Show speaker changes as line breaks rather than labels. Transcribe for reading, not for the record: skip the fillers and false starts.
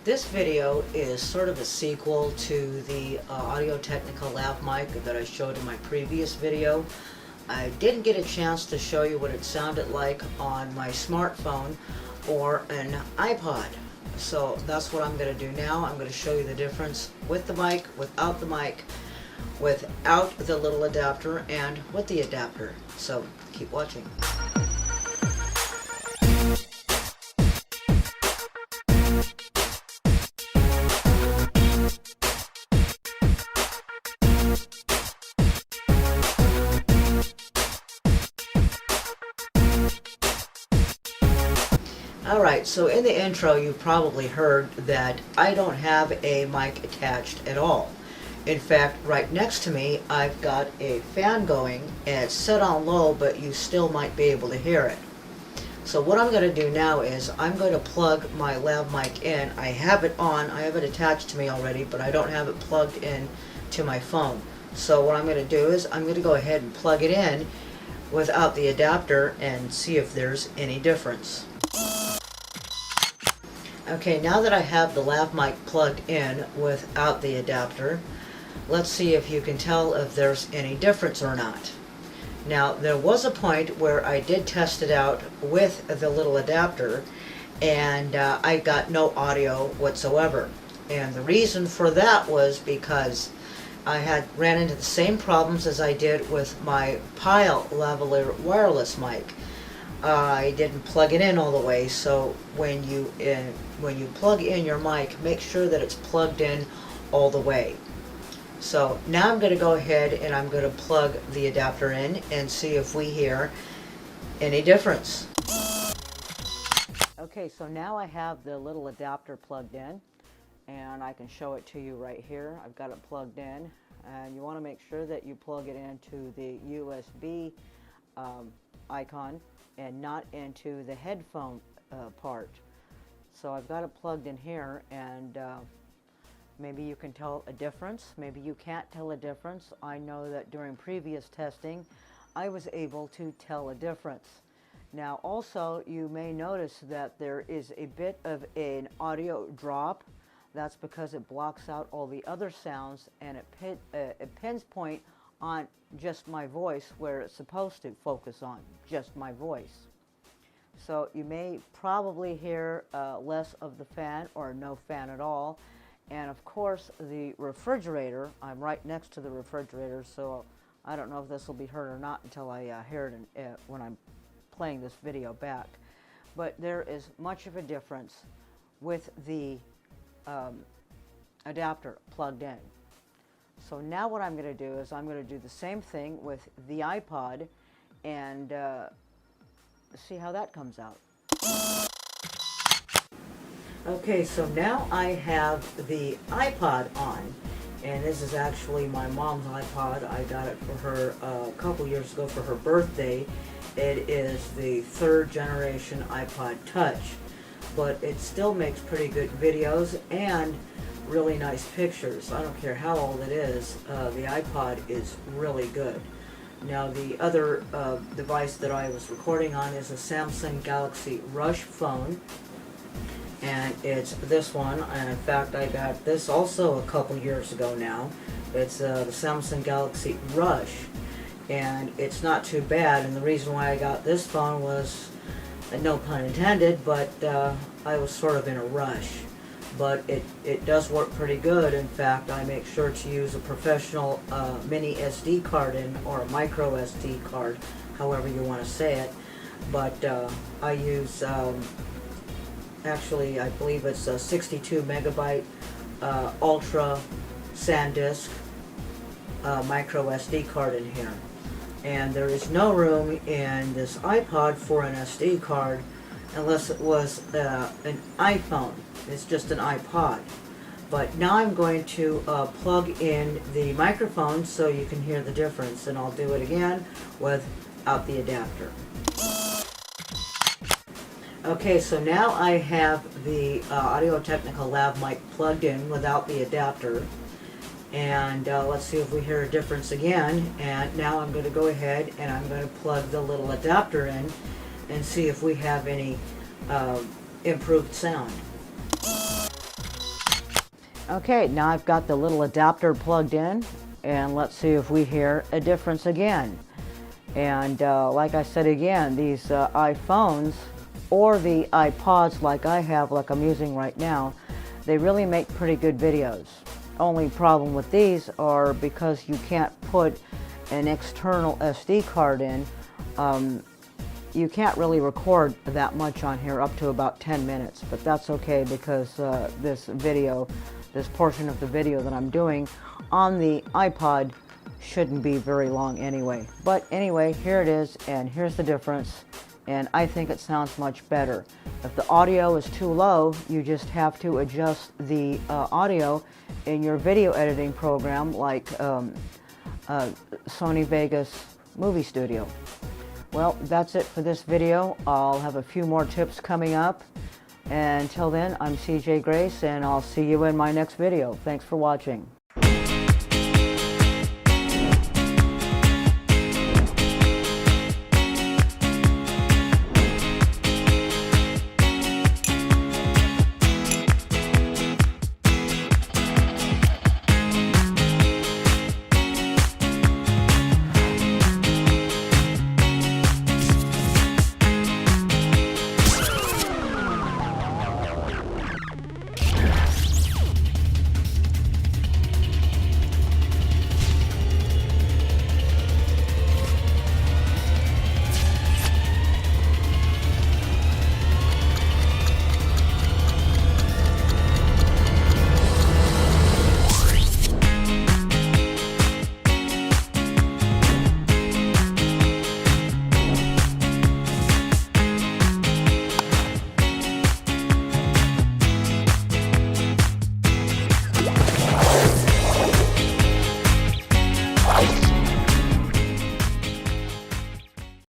This video is sort of a sequel to the Audio-Technica lav mic that I showed in my previous video. I didn't get a chance to show you what it sounded like on my smartphone or an iPod. So that's what I'm going to do now. I'm going to show you the difference with the mic, without the mic, without the little adapter, and with the adapter. So keep watching. Alright, so in the intro you probably heard that I don't have a mic attached at all. In fact, right next to me I've got a fan going and it's set on low, but you still might be able to hear it. So what I'm going to do now is I'm going to plug my lav mic in. I have it on, I have it attached to me already, but I don't have it plugged in to my phone. So what I'm going to do is I'm going to go ahead and plug it in without the adapter and see if there's any difference. Okay, now that I have the lav mic plugged in without the adapter, let's see if you can tell if there's any difference or not. Now, there was a point where I did test it out with the little adapter, and I got no audio whatsoever. And the reason for that was because I had ran into the same problems as I did with my Pile lavalier wireless mic. I didn't plug it in all the way, so when you plug in your mic, make sure that it's plugged in all the way. So now I'm going to go ahead and I'm going to plug the adapter in and see if we hear any difference. Okay, so now I have the little adapter plugged in and I can show it to you right here. I've got it plugged in, and you want to make sure that you plug it into the USB icon and not into the headphone part. So I've got it plugged in here, and maybe you can tell a difference, maybe you can't tell a difference. I know that during previous testing I was able to tell a difference. Now also you may notice that there is a bit of an audio drop. That's because it blocks out all the other sounds, and it pinpoints on just my voice where it's supposed to focus on, just my voice. So you may probably hear less of the fan or no fan at all. And of course the refrigerator, I'm right next to the refrigerator, so I don't know if this will be heard or not until I hear it when I'm playing this video back. But there is much of a difference with the adapter plugged in. So now what I'm going to do is I'm going to do the same thing with the iPod and see how that comes out. Okay, so now I have the iPod on, and this is actually my mom's iPod. I got it for her a couple years ago for her birthday. It is the 3rd generation iPod Touch, but it still makes pretty good videos and really nice pictures. I don't care how old it is, the iPod is really good. Now the other device that I was recording on is a Samsung Galaxy Rush phone, and it's this one, and in fact I got this also a couple years ago now. It's the Samsung Galaxy Rush, and it's not too bad, and the reason why I got this phone was, no pun intended, but I was sort of in a rush. But it does work pretty good. In fact, I make sure to use a professional mini SD card or a micro SD card, however you want to say it. But I use, actually I believe it's a 62 megabyte Ultra SanDisk micro SD card in here. And there is no room in this iPod for an SD card unless it was an iPhone. It's just an iPod. But now I'm going to plug in the microphone so you can hear the difference, and I'll do it again without the adapter. Okay, so now I have the Audio-Technica lav mic plugged in without the adapter, and let's see if we hear a difference again. And now I'm going to go ahead and I'm going to plug the little adapter in and see if we have any improved sound. Okay, now I've got the little adapter plugged in, and let's see if we hear a difference again. And like I said again, these iPhones or the iPods like I have, like I'm using right now, they really make pretty good videos. Only problem with these are because you can't put an external SD card in, you can't really record that much on here, up to about 10 minutes, but that's okay because this portion of the video that I'm doing on the iPod shouldn't be very long anyway. But anyway, here it is, and here's the difference, and I think it sounds much better. If the audio is too low, you just have to adjust the audio in your video editing program like Sony Vegas Movie Studio. Well, that's it for this video. I'll have a few more tips coming up. And until then, I'm CJ Grace, and I'll see you in my next video. Thanks for watching.